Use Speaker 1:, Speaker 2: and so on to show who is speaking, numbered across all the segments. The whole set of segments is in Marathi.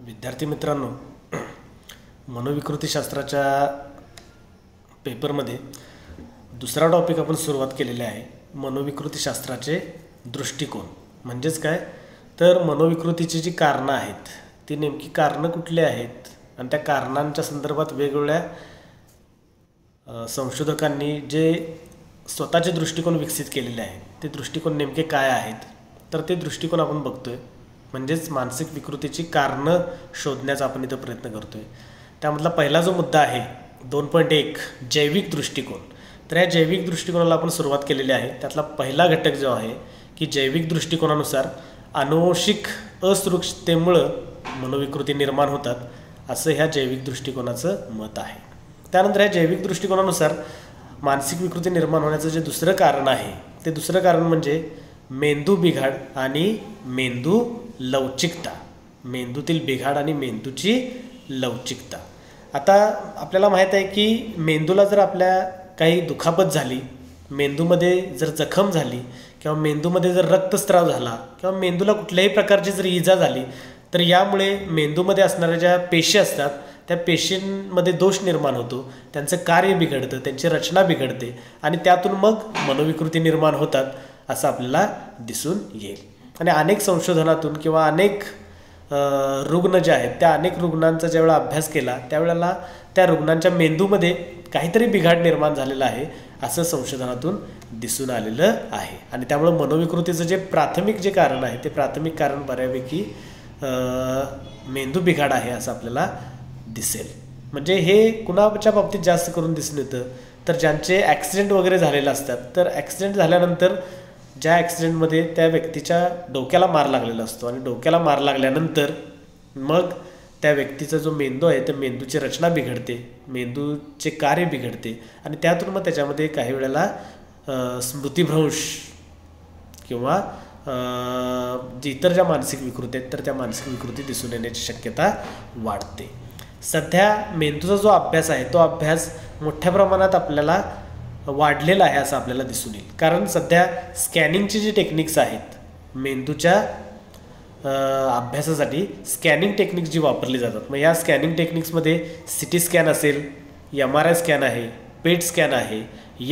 Speaker 1: विद्यार्थी मित्रांनो, मनोविकृतीशास्त्राच्या पेपरमध्ये दुसरा टॉपिक आपण सुरुवात केलेला आहे. मनोविकृतीशास्त्राचे दृष्टिकोन म्हणजेच काय, तर मनोविकृतीची जी कारणं आहेत ती नेमकी कारणं कुठली आहेत आणि त्या कारणांच्या संदर्भात वेगवेगळ्या संशोधकांनी जे स्वतःचे दृष्टिकोन विकसित केलेले आहेत ते दृष्टिकोन नेमके काय आहेत, तर ते दृष्टिकोन आपण बघतोय. म्हणजेच मानसिक विकृतीची कारणं शोधण्याचा आपण इथं प्रयत्न करतोय. त्यामधला पहिला जो मुद्दा आहे 2.1 जैविक दृष्टिकोन. तर या जैविक दृष्टिकोनाला आपण सुरुवात केलेली आहे. त्यातला पहिला घटक जो आहे की जैविक दृष्टिकोनानुसार आनुवंशिक असुरक्षिततेमुळं मनोविकृती निर्माण होतात, असं ह्या जैविक दृष्टिकोनाचं मत आहे. त्यानंतर ह्या जैविक दृष्टिकोनानुसार मानसिक विकृती निर्माण होण्याचं जे दुसरं कारण आहे ते दुसरं कारण म्हणजे मेंदू बिघाड आणि मेंदू लवचिकता. मेंदूतील बिघाड आणि मेंदूची लवचिकता. आता आपल्याला माहीत आहे की मेंदूला जर आपल्या काही दुखापत झाली, मेंदूमध्ये जर जखम झाली किंवा मेंदूमध्ये जर रक्तस्राव झाला किंवा मेंदूला कुठल्याही प्रकारची जर इजा झाली, तर यामुळे मेंदूमध्ये असणाऱ्या ज्या पेशी असतात त्या पेशींमध्ये दोष निर्माण होतो, त्यांचं कार्य बिघडतं, त्यांची रचना बिघडते आणि त्यातून मग मनोविकृती निर्माण होतात असं आपल्याला दिसून येईल. आणि अनेक संशोधनातून किंवा अनेक रुग्ण जे आहेत त्या अनेक रुग्णांचा ज्यावेळेला अभ्यास केला त्यावेळेला त्या रुग्णांच्या मेंदूमध्ये काहीतरी बिघाड निर्माण झालेला आहे असं संशोधनातून दिसून आलेलं आहे. आणि त्यामुळं मनोविकृतीचं जे प्राथमिक जे कारण आहे ते प्राथमिक कारण बऱ्यापैकी मेंदू बिघाड आहे असं आपल्याला दिसेल. म्हणजे हे कुणाच्या बाबतीत जास्त करून दिसून येतं, तर ज्यांचे ॲक्सिडेंट वगैरे झालेले असतात, तर ॲक्सिडेंट झाल्यानंतर ज्या ॲक्सिडेंटमध्ये त्या व्यक्तीच्या डोक्याला मार लागलेला असतो आणि डोक्याला मार लागल्यानंतर मग त्या व्यक्तीचा जो मेंदू आहे त्या मेंदूची रचना बिघडते, मेंदूचे कार्य बिघडते आणि त्यातून मग त्याच्यामध्ये काही वेळेला स्मृतिभ्रंश किंवा इतर ज्या मानसिक विकृती आहेत तर त्या मानसिक विकृती दिसून येण्याची शक्यता वाढते. सध्या मेंदूचा जो अभ्यास आहे तो अभ्यास मोठ्या प्रमाणात आपल्याला वाढलेला आहे असं आपल्याला दिसून येईल. कारण सध्या स्कॅनिंगची जी टेक्निक्स आहेत मेंदूच्या अभ्यासासाठी स्कॅनिंग टेक्निक्स जी वापरली जातात, मग या स्कॅनिंग टेक्निक्समध्ये CT स्कॅन असेल, MRI स्कॅन आहे, पेट स्कॅन आहे,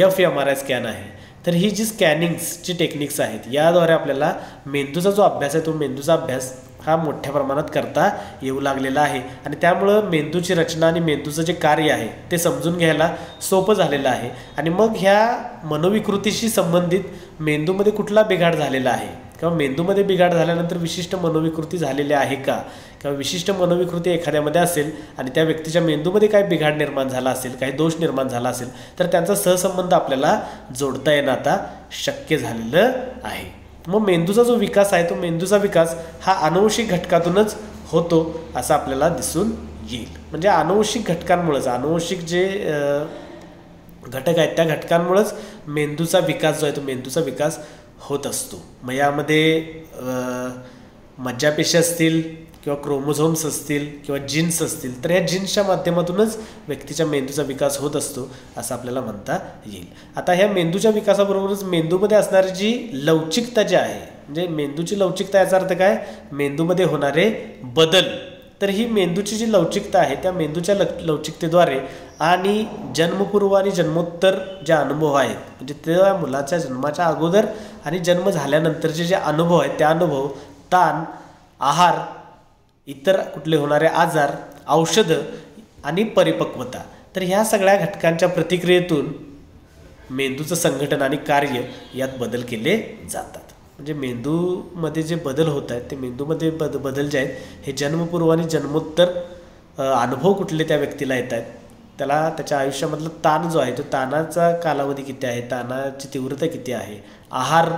Speaker 1: FMRI स्कॅन आहे. तर ही जी स्कॅनिंग्सची टेक्निक्स आहेत याद्वारे आपल्याला मेंदूचा जो अभ्यास आहे तो मेंदूचा अभ्यास हा मोठ्या प्रमाणात करता येऊ लागलेला आहे आणि त्यामुळं मेंदूची रचना आणि मेंदूचं जे कार्य आहे ते समजून घ्यायला सोपं झालेलं आहे. आणि मग ह्या मनोविकृतीशी संबंधित मेंदूमध्ये कुठला बिघाड झालेला आहे किंवा मेंदूमध्ये बिघाड झाल्यानंतर विशिष्ट मनोविकृती झालेली आहे का किंवा विशिष्ट मनोविकृती एखाद्यामध्ये असेल आणि त्या व्यक्तीच्या मेंदूमध्ये काय बिघाड निर्माण झाला असेल, काही दोष निर्माण झाला असेल, तर त्यांचा सहसंबंध आपल्याला जोडता येणं आता शक्य झालेलं आहे. मग मेंदूचा जो विकास आहे तो मेंदूचा विकास हा आनुवंशिक घटकातूनच होतो असं आपल्याला दिसून येईल. म्हणजे आनुवंशिक घटकांमुळेच, आनुवंशिक जे घटक आहेत त्या घटकांमुळेच मेंदूचा विकास जो आहे तो मेंदूचा विकास होत असतो. मग यामध्ये मज्जापेशी असतील किंवा क्रोमोझोम्स असतील किंवा जीन्स असतील, तर ह्या जीन्सच्या माध्यमातूनच व्यक्तीच्या मेंदूचा विकास होत असतो असं आपल्याला म्हणता येईल. आता ह्या मेंदूच्या विकासाबरोबरच मेंदूमध्ये असणारी जी लवचिकता जी आहे, म्हणजे मेंदूची लवचिकता याचा अर्थ काय, मेंदूमध्ये होणारे बदल. तर ही मेंदूची जी लवचिकता आहे त्या मेंदूच्या लवचिकतेद्वारे आणि जन्मपूर्व आणि जन्मोत्तर जे अनुभव आहेत, म्हणजे त्या मुलाच्या जन्माच्या अगोदर आणि जन्म झाल्यानंतरचे जे अनुभव आहेत त्या अनुभव, ताण, आहार, इतर कुठले होणारे आजार, औषधं आणि परिपक्वता, तर ह्या सगळ्या घटकांच्या प्रतिक्रियेतून मेंदूचं संघटन आणि कार्य यात बदल केले जातात. म्हणजे मेंदूमध्ये जे बदल होत आहेत ते मेंदूमध्ये बदल जे आहेत हे जन्मपूर्व आणि जन्मोत्तर अनुभव कुठले त्या व्यक्तीला येत आहेत, त्याला त्याच्या आयुष्यामधला ताण जो आहे तो ताणाचा कालावधी किती आहे, ताणाची तीव्रता किती आहे, आहार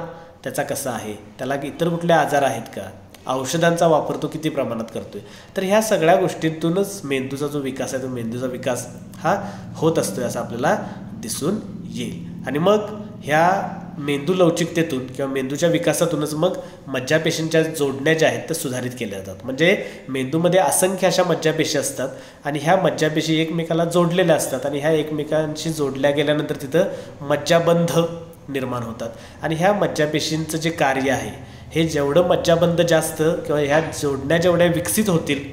Speaker 1: त्याचा कसा आहे, त्याला इतर कुठले आजार आहेत का, औषधांचा वापर तो किती प्रमाणात करतोय, तर ह्या सगळ्या गोष्टींतूनच मेंदूचा जो विकास आहे तो मेंदूचा विकास हा होत असतोय असं आपल्याला दिसून येईल. आणि मग ह्या मेंदू लवचिकतेतून किंवा मेंदूच्या विकासातूनच मग मज्जापेशींच्या जोडण्या ज्या आहेत त्या सुधारित केल्या जातात. म्हणजे मेंदूमध्ये असंख्य अशा मज्जापेशी असतात आणि ह्या मज्जापेशी एकमेकाला जोडलेल्या असतात आणि ह्या एकमेकांशी जोडल्या गेल्यानंतर तिथं मज्जाबंध निर्माण होतात आणि ह्या मज्जापेशींचं जे कार्य आहे हे जेवढं मज्जाबंध जास्त किंवा ह्या जोडण्या जेवढ्या विकसित होतील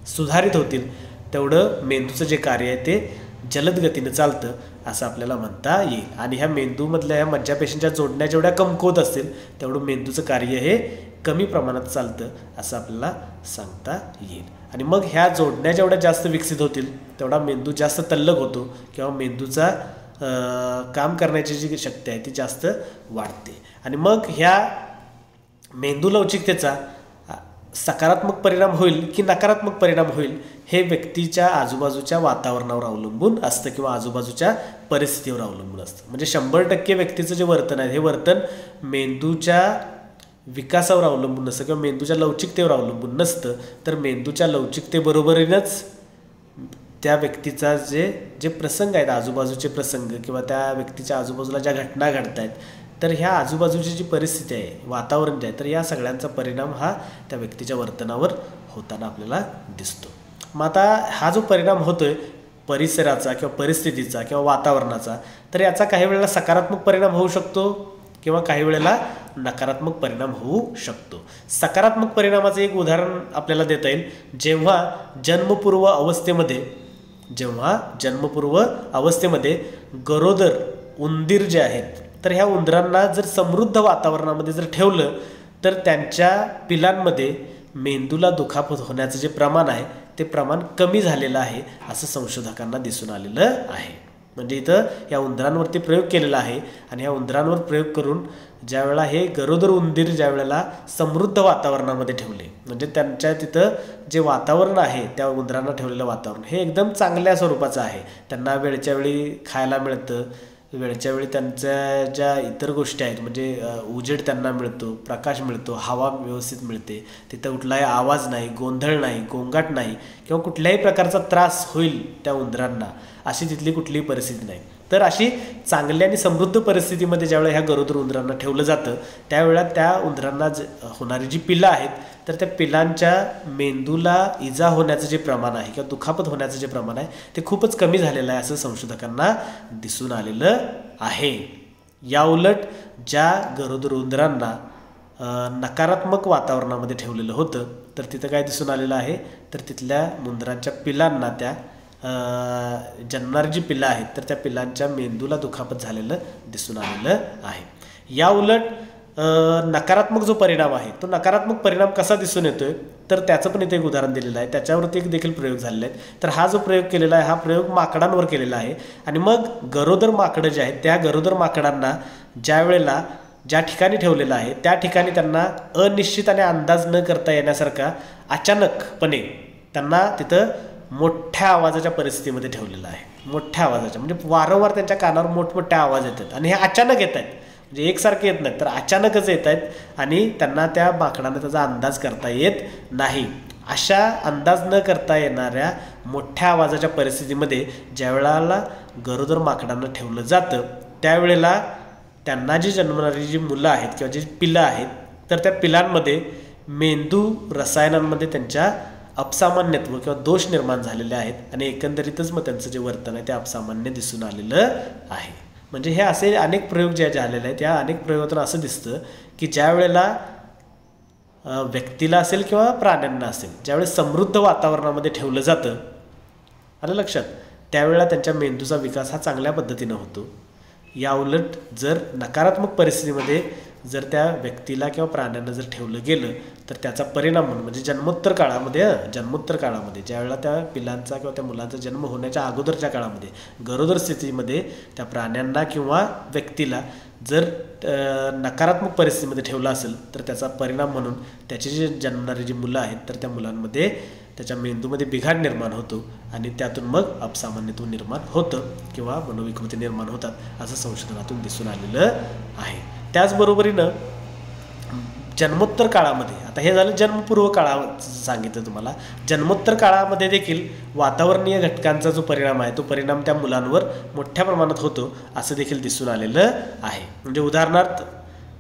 Speaker 1: सुधारित होतील तेवढं मेंदूचं जे कार्य आहे ते जलद गतीनं चालतं असं आपल्याला म्हणता येईल. आणि ह्या मेंदूमधल्या ह्या मज्जापेशींच्या जोडण्या जेवढ्या कमकुवत असतील तेवढं मेंदूचं कार्य हे कमी प्रमाणात चालतं असं आपल्याला सांगता येईल. आणि मग ह्या जोडण्या जेवढ्या जास्त विकसित होतील तेवढा मेंदू जास्त तल्लख होतो किंवा मेंदूचा काम करण्याची जी शक्ती आहे ती जास्त वाढते. आणि मग ह्या मेंदू लवचिकतेचा सकारात्मक परिणाम होईल की नकारात्मक परिणाम होईल हे व्यक्तीच्या आजूबाजूच्या वातावरणावर अवलंबून असतं किंवा आजूबाजूच्या परिस्थितीवर अवलंबून असतं. म्हणजे 100% व्यक्तीचं जे वर्तन आहे हे वर्तन मेंदूच्या विकासावर अवलंबून नसतं किंवा मेंदूच्या लवचिकतेवर अवलंबून नसतं, तर मेंदूच्या लवचिकतेबरोबरीनंच त्या व्यक्तीचा जे प्रसंग आहेत, आजूबाजूचे प्रसंग किंवा त्या व्यक्तीच्या आजूबाजूला ज्या घटना घडत आहेत, तर ह्या आजूबाजूची जी परिस्थिती आहे, वातावरण जे आहे, तर या सगळ्यांचा परिणाम हा त्या व्यक्तीच्या वर्तनावर होताना आपल्याला दिसतो. मग आता हा जो परिणाम होतोय परिसराचा किंवा परिस्थितीचा किंवा वातावरणाचा, तर याचा काही वेळेला सकारात्मक परिणाम होऊ शकतो किंवा काही वेळेला नकारात्मक परिणाम होऊ शकतो. सकारात्मक परिणामाचं एक उदाहरण आपल्याला देता येईल. जेव्हा जन्मपूर्व अवस्थेमध्ये गरोदर उंदीर जे आहेत, तर ह्या उंदरांना जर समृद्ध वातावरणामध्ये जर ठेवलं तर त्यांच्या पिलांमध्ये मेंदूला दुखापत होण्याचं जे प्रमाण आहे ते प्रमाण कमी झालेलं आहे असं संशोधकांना दिसून आलेलं आहे. म्हणजे इथं या उंदरांवरती प्रयोग केलेला आहे आणि ह्या उंदरांवर प्रयोग करून ज्यावेळेला हे गरोदर उंदीर ज्यावेळेला समृद्ध वातावरणामध्ये ठेवले, म्हणजे त्यांच्या तिथं जे वातावरण आहे त्या उंदरांना ठेवलेलं वातावरण हे एकदम चांगल्या स्वरूपाचं आहे. त्यांना वेळच्या वेळी खायला मिळतं, वेळच्या वेळी त्यांच्या ज्या इतर गोष्टी आहेत म्हणजे उजेड त्यांना मिळतो, प्रकाश मिळतो, हवा व्यवस्थित मिळते, तिथं कुठलाही आवाज नाही, गोंधळ नाही, गोंगाट नाही किंवा कुठल्याही प्रकारचा त्रास होईल त्या उंदरांना अशी तिथली कुठलीही परिस्थिती नाही. तर अशी चांगली आणि समृद्ध परिस्थितीमध्ये ज्यावेळेला ह्या गरोदर उंदरांना ठेवलं जातं त्यावेळेला त्या उंदरांना होणारी जी पिलं आहेत तर त्या पिलांच्या मेंदूला इजा होण्याचं जे प्रमाण आहे किंवा दुखापत होण्याचं जे प्रमाण आहे ते खूपच कमी झालेलं आहे असं संशोधकांना दिसून आलेलं आहे. याउलट ज्या गरोदर उंदरांना नकारात्मक वातावरणामध्ये ठेवलेलं होतं तर तिथं काय दिसून आलेलं आहे, तर तिथल्या उंदरांच्या पिलांना त्या जन्मणारी जी पिलं आहेत तर त्या पिलांच्या मेंदूला दुखापत झालेलं दिसून आलेलं आहे. याउलट नकारात्मक जो परिणाम आहे तो नकारात्मक परिणाम कसा दिसून येतोय तर त्याचं पण इथे एक उदाहरण दिलेलं आहे, त्याच्यावरती एक देखील प्रयोग झालेले आहेत. तर हा जो प्रयोग केलेला आहे हा प्रयोग माकडांवर केलेला आहे. आणि मग गरोदर माकडं जे आहेत त्या गरोदर माकडांना ज्या ठिकाणी ठेवलेलं आहे त्या ठिकाणी त्यांना अनिश्चित आणि अंदाज न करता येण्यासारखा अचानकपणे त्यांना तिथं मोठ्या आवाजाच्या परिस्थितीमध्ये ठेवलेलं आहे. मोठ्या आवाजाच्या म्हणजे वारंवार त्यांच्या कानावर मोठमोठे आवाज येतात आणि हे अचानक येत आहेत, म्हणजे एकसारखे येत नाहीत तर अचानकच येत आहेत आणि त्यांना त्या माकडांना त्याचा अंदाज करता येत नाही. अशा अंदाज न करता येणाऱ्या मोठ्या आवाजाच्या परिस्थितीमध्ये ज्यावेळेला गरोदर माकडांना ठेवलं जातं त्यावेळेला त्यांना जी जन्मणारी जी मुलं आहेत किंवा जी पिलं आहेत तर त्या पिलांमध्ये मेंदू रसायनांमध्ये त्यांच्या अपसामान्यत्व किंवा दोष निर्माण झालेले आहेत आणि एकंदरीतच मग त्यांचं जे वर्तन आहे ते अपसामान्य दिसून आलेलं आहे. म्हणजे हे असे अनेक प्रयोग जे झालेले आहेत या अनेक प्रयोगातून असं दिसतं की ज्या वेळेला व्यक्तीला असेल किंवा प्राण्यांना असेल ज्यावेळेस समृद्ध वातावरणामध्ये ठेवलं जातं आलं लक्षात, त्यावेळेला त्यांच्या मेंदूचा विकास हा चांगल्या पद्धतीनं होतो. याउलट जर नकारात्मक परिस्थितीमध्ये जर त्या व्यक्तीला किंवा प्राण्यांना जर ठेवलं गेलं तर त्याचा परिणाम म्हणून म्हणजे जन्मोत्तर काळामध्ये ज्यावेळेला त्या पिलांचा किंवा त्या मुलांचा जन्म होण्याच्या अगोदरच्या काळामध्ये गरोदर स्थितीमध्ये त्या प्राण्यांना किंवा व्यक्तीला जर नकारात्मक परिस्थितीमध्ये ठेवलं असेल तर त्याचा परिणाम म्हणून त्याची जी जन्मणारी जी मुलं आहेत तर त्या मुलांमध्ये त्याच्या मेंदूमध्ये बिघाड निर्माण होतो आणि त्यातून मग अपसामान्यत्व निर्माण होतं किंवा मनोविकृती निर्माण होतात असं संशोधनातून दिसून आलेलं आहे. त्याचबरोबरीनं जन्मोत्तर काळामध्ये, आता हे झालं जन्मपूर्व काळात सांगितलं तुम्हाला, जन्मोत्तर काळामध्ये देखील वातावरणीय घटकांचा जो परिणाम आहे तो परिणाम त्या मुलांवर मोठ्या प्रमाणात होतो असं देखील दिसून आलेलं आहे. म्हणजे उदाहरणार्थ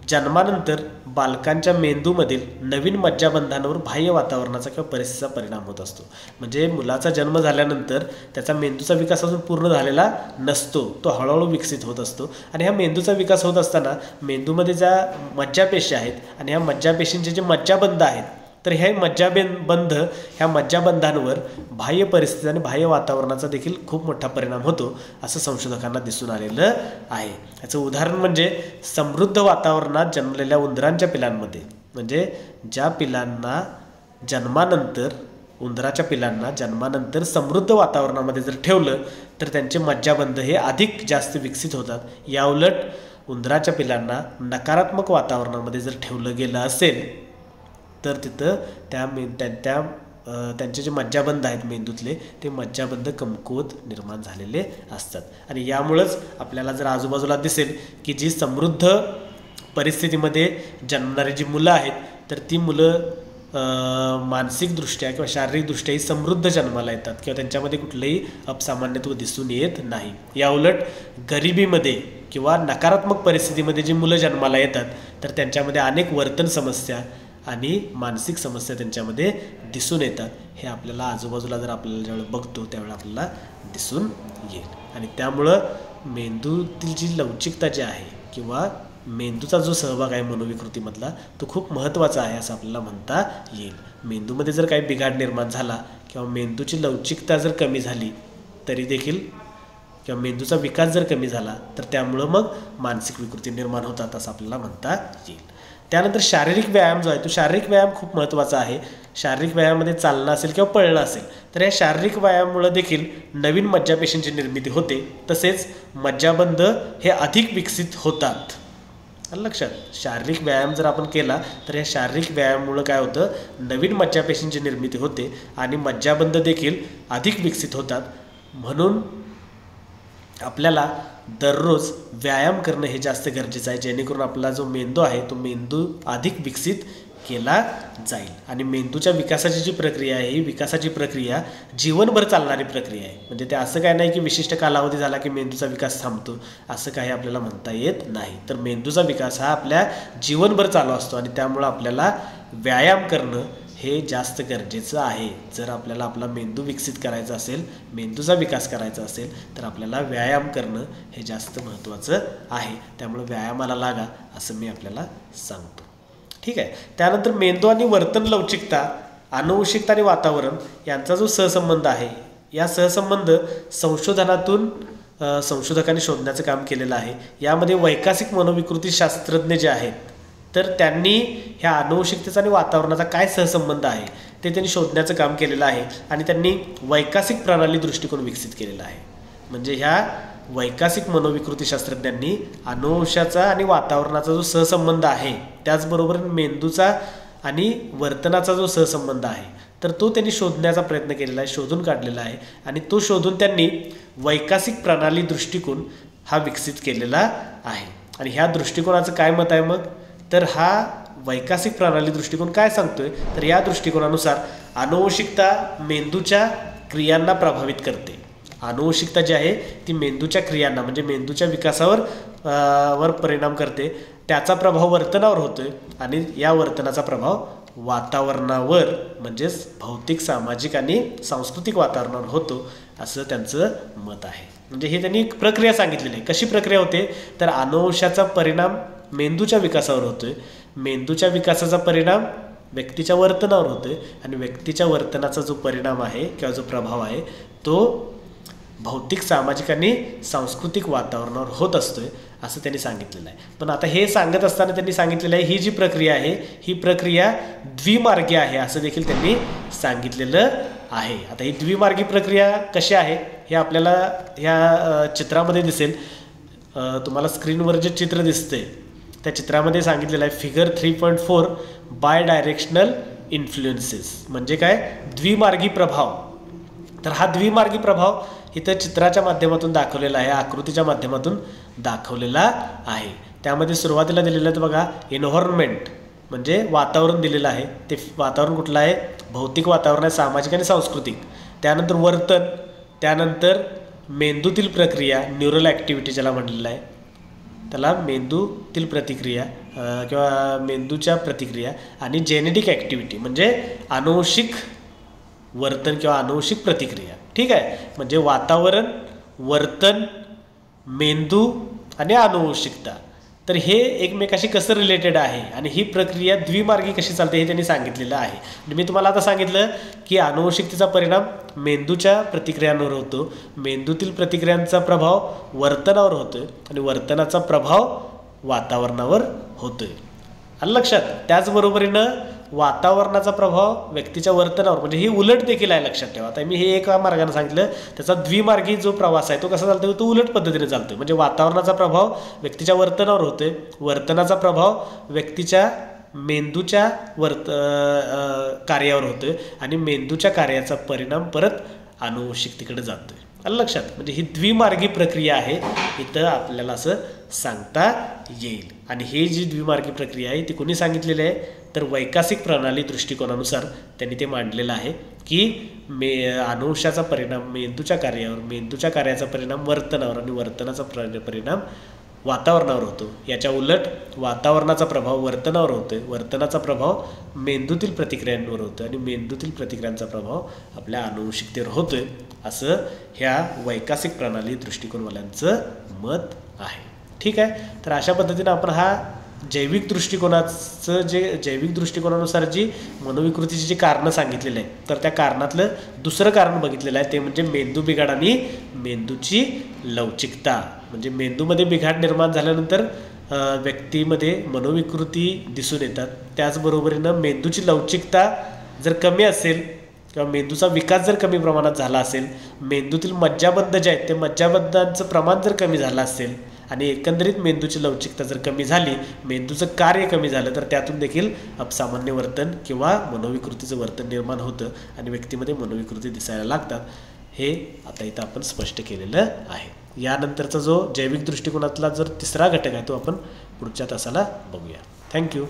Speaker 1: जन्मानंतर बालकांच्या मेंदूमधील नवीन मज्जाबंधांवर बाह्य वातावरणाचा किंवा परिस्थितीचा परिणाम होत असतो. म्हणजे मुलाचा जन्म झाल्यानंतर त्याचा मेंदूचा विकास अजून पूर्ण झालेला नसतो, तो हळूहळू विकसित होत असतो आणि ह्या मेंदूचा विकास होत असताना मेंदूमध्ये ज्या मज्जापेशी आहेत आणि ह्या मज्जापेशींचे जे मज्जाबंध आहेत तर हे मज्जाबंध, ह्या मज्जाबंधांवर बाह्य परिस्थिती आणि बाह्य वातावरणाचा देखील खूप मोठा परिणाम होतो असं संशोधकांना दिसून आलेलं आहे. याचं उदाहरण म्हणजे समृद्ध वातावरणात जन्मलेल्या उंदरांच्या पिलांमध्ये, म्हणजे ज्या पिलांना जन्मानंतर, उंदराच्या पिलांना जन्मानंतर समृद्ध वातावरणामध्ये जर ठेवलं तर त्यांचे मज्जाबंध हे अधिक जास्त विकसित होतात. याउलट उंदराच्या पिलांना नकारात्मक वातावरणामध्ये जर ठेवलं गेलं असेल तर तिथं त्यांचे जे मज्जाबंध आहेत मेंदूतले, ते मज्जाबंध कमकुवत निर्माण झालेले असतात. आणि यामुळंच आपल्याला जर आजूबाजूला दिसेल की जी समृद्ध परिस्थितीमध्ये जन्मणारी जी मुलं आहेत तर ती मुलं मानसिकदृष्ट्या किंवा शारीरिकदृष्ट्याही समृद्ध जन्माला येतात किंवा त्यांच्यामध्ये कुठलंही अपसामान्यत्व दिसून येत नाही. याउलट गरिबीमध्ये किंवा नकारात्मक परिस्थितीमध्ये जी मुलं जन्माला येतात तर त्यांच्यामध्ये अनेक वर्तन समस्या आणि मानसिक समस्या त्यांच्यामध्ये दिसून येतात. हे आपल्याला आजूबाजूला जर आपल्याला ज्यावेळेला बघतो त्यावेळेला आपल्याला दिसून येईल. आणि त्यामुळं मेंदूतील जी लवचिकता जी आहे किंवा मेंदूचा जो सहभाग आहे मनोविकृतीमधला तो खूप महत्त्वाचा आहे असं आपल्याला म्हणता येईल. मेंदूमध्ये जर काही बिघाड निर्माण झाला किंवा मेंदूची लवचिकता जर कमी झाली तरी देखील, किंवा मेंदूचा विकास जर कमी झाला तर त्यामुळं मग मानसिक विकृती निर्माण होतात असं आपल्याला म्हणता येईल. त्यानंतर शारीरिक व्यायाम जो आहे तो शारीरिक व्यायाम खूप महत्त्वाचा आहे. शारीरिक व्यायामामध्ये चालणं असेल किंवा पळणं असेल तर या शारीरिक व्यायामामुळं देखील नवीन मज्जापेशींची निर्मिती होते, तसेच मज्जाबंध हे अधिक विकसित होतात. लक्षात, शारीरिक व्यायाम जर आपण केला तर या शारीरिक व्यायामामुळं काय होतं, नवीन मज्जापेशींची निर्मिती होते आणि मज्जाबंध देखील अधिक विकसित होतात. म्हणून आपल्याला दररोज व्यायाम करणं हे जास्त गरजेचं आहे, जेणेकरून आपला जो मेंदू आहे तो मेंदू अधिक विकसित केला जाईल. आणि मेंदूच्या विकासाची जी प्रक्रिया आहे ही विकासाची प्रक्रिया जीवनभर चालणारी प्रक्रिया आहे. म्हणजे ते असं काय नाही की विशिष्ट कालावधी झाला की मेंदूचा विकास थांबतो, असं काही आपल्याला म्हणता येत नाही. तर मेंदूचा विकास हा आपल्या जीवनभर चालू असतो आणि त्यामुळं आपल्याला व्यायाम करणं हे जास्त गरजेचं आहे. जर आपल्याला आपला मेंदू विकसित करायचा असेल, मेंदूचा विकास करायचा असेल तर आपल्याला व्यायाम करणं हे जास्त महत्त्वाचं आहे. त्यामुळे व्यायामाला लागा असं मी आपल्याला सांगतो. ठीक आहे. त्यानंतर मेंदू आणि वर्तन लवचिकता, आनुवंशिकता आणि वातावरण यांचा जो सहसंबंध आहे, या सहसंबंध संशोधनातून संशोधकांनी शोधण्याचं काम केलेलं आहे. यामध्ये वैकासिक मनोविकृती शास्त्रज्ञ जे आहेत तर त्यांनी ह्या आनुवंशिकतेचा आणि वातावरणाचा काय सहसंबंध आहे ते त्यांनी शोधण्याचं काम केलेलं आहे. आणि त्यांनी वैकासिक प्रणाली दृष्टिकोन विकसित केलेला आहे. म्हणजे ह्या वैकासिक मनोविकृती शास्त्रज्ञांनी अनुवंशाचा आणि वातावरणाचा जो सहसंबंध आहे, त्याचबरोबर मेंदूचा आणि वर्तनाचा जो सहसंबंध आहे तर तो त्यांनी शोधण्याचा प्रयत्न केलेला आहे, शोधून काढलेला आहे. आणि तो शोधून त्यांनी वैकासिक प्रणाली दृष्टिकोन हा विकसित केलेला आहे. आणि ह्या दृष्टिकोनाचं काय मत आहे मग, तर हा वैकासिक प्रणाली दृष्टिकोन काय सांगतोय, तर या दृष्टिकोनानुसार आनुवंशिकता मेंदूच्या क्रियांना प्रभावित करते. आनुवंशिकता जी आहे ती मेंदूच्या क्रियांना म्हणजे मेंदूच्या विकासावर परिणाम करते. त्याचा प्रभाव वर्तनावर होतोय आणि या वर्तनाचा प्रभाव वातावरणावर म्हणजेच भौतिक, सामाजिक आणि सांस्कृतिक वातावरणावर होतो असं त्यांचं मत आहे. म्हणजे हे त्यांनी एक प्रक्रिया सांगितलेली आहे. कशी प्रक्रिया होते, तर आनुवंशाचा परिणाम मेंदूच्या विकासावर होतोय, मेंदूच्या विकासाचा परिणाम व्यक्तीच्या वर्तनावर होतोय आणि व्यक्तीच्या वर्तनाचा जो परिणाम आहे किंवा जो प्रभाव आहे तो भौतिक, सामाजिक आणि सांस्कृतिक वातावरणावर होत असतोय असं त्यांनी सांगितलेलं आहे. पण आता हे सांगत असताना त्यांनी सांगितलेलं आहे ही जी प्रक्रिया आहे ही प्रक्रिया द्विमार्गी आहे असं देखील त्यांनी सांगितलेलं आहे. आता ही द्विमार्गी प्रक्रिया कशी आहे हे आपल्याला ह्या चित्रामध्ये दिसेल. तुम्हाला स्क्रीनवर जे चित्र दिसतंय त्या चित्रामध्ये सांगितलेलं आहे फिगर 3.4 बाय डायरेक्शनल इन्फ्लुएन्सेस. म्हणजे काय, द्विमार्गी प्रभाव. तर हा द्विमार्गी प्रभाव इथं चित्राच्या माध्यमातून दाखवलेला आहे, आकृतीच्या माध्यमातून दाखवलेला आहे. त्यामध्ये सुरुवातीला दिलेलं आहे बघा एन्व्हायरमेंट म्हणजे वातावरण दिलेलं आहे. ते वातावरण कुठलं आहे, भौतिक वातावरण आहे, सामाजिक आणि सांस्कृतिक. त्यानंतर वर्तन, त्यानंतर मेंदूतील प्रक्रिया, न्यूरल ॲक्टिव्हिटी ज्याला म्हणलेलं आहे, त्याला मेंदूतील प्रतिक्रिया किंवा मेंदूच्या प्रतिक्रिया, आणि जेनेटिक ॲक्टिव्हिटी म्हणजे आनुवंशिक वर्तन किंवा आनुवंशिक प्रतिक्रिया. ठीक आहे. म्हणजे वातावरण, वर्तन, मेंदू आणि आनुवंशिकता तर हे एकमेकाशी कसं रिलेटेड आहे आणि ही प्रक्रिया द्विमार्गी कशी चालते हे त्यांनी सांगितलेलं आहे. आणि मी तुम्हाला आता सांगितलं की अनुवंशिकतेचा परिणाम मेंदूच्या प्रतिक्रियांवर होतो, मेंदूतील प्रतिक्रियांचा प्रभाव वर्तनावर होतो आणि वर्तनाचा प्रभाव वातावरणावर होतोय. आलं लक्षात. त्याचबरोबरीनं वातावरणाचा प्रभाव व्यक्तीच्या वर्तनावर, म्हणजे ही उलट देखील आहे, लक्षात ठेवा. आता मी हे एका मार्गाने सांगितलं, त्याचा द्विमार्गी जो प्रवास आहे तो कसा चालतो, तो उलट पद्धतीने चालतो. म्हणजे वातावरणाचा प्रभाव व्यक्तीच्या वर्तनावर होतोय, वर्तनाचा प्रभाव व्यक्तीच्या मेंदूच्या कार्यावर होतोय आणि मेंदूच्या कार्याचा परिणाम परत अनुवंशिकतेकडे जातोय. आलं लक्षात. म्हणजे ही द्विमार्गी प्रक्रिया आहे, इथं आपल्याला असं सांगता येईल. आणि ही जी द्विमार्गी प्रक्रिया आहे ती कोणी सांगितलेली आहे, तर वैकासिक प्रणाली दृष्टिकोनानुसार त्यांनी ते मांडलेलं आहे की अनुवंशाचा परिणाम मेंदूच्या कार्यावर, मेंदूच्या कार्याचा परिणाम वर्तनावर आणि वर्तनाचा परिणाम वातावरणावर होतो. याच्या उलट वातावरणाचा प्रभाव वर्तनावर होतो, वर्तनाचा प्रभाव मेंदूतील प्रतिक्रियांवर होतो आणि मेंदूतील प्रतिक्रियांचा प्रभाव आपल्या अनुवंशिकतेवर होतोय, असं ह्या वैकासिक प्रणाली दृष्टिकोनवाल्यांचं मत आहे. ठीक आहे. तर अशा पद्धतीनं आपण हा जैविक दृष्टिकोनाचं जैविक दृष्टिकोनानुसार जी मनोविकृतीची जी कारणं सांगितलेली आहे, तर त्या कारणातलं दुसरं कारण बघितलेलं आहे, ते म्हणजे मेंदू बिघाड आणि मेंदूची लवचिकता. म्हणजे मेंदूमध्ये बिघाड निर्माण झाल्यानंतर व्यक्तीमध्ये मनोविकृती दिसून येतात. त्याचबरोबरीनं मेंदूची लवचिकता जर कमी असेल किंवा मेंदूचा विकास जर कमी प्रमाणात झाला असेल, मेंदूतील मज्जाबंध जे आहेत ते मज्जाबंधांचं प्रमाण जर कमी झालं असेल आणि एकंदरीत मेंदूची लवचिकता जर कमी झाली, मेंदूचं कार्य कमी झालं, तर त्यातून देखील अपसामान्य वर्तन किंवा मनोविकृतीचं वर्तन निर्माण होतं आणि व्यक्तीमध्ये मनोविकृती दिसायला लागतात. हे आता इथं आपण स्पष्ट केलेलं आहे. यानंतरचा जो जैविक दृष्टिकोनातला जर तिसरा घटक आहे तो आपण पुढच्या तासाला बघूया. थँक्यू.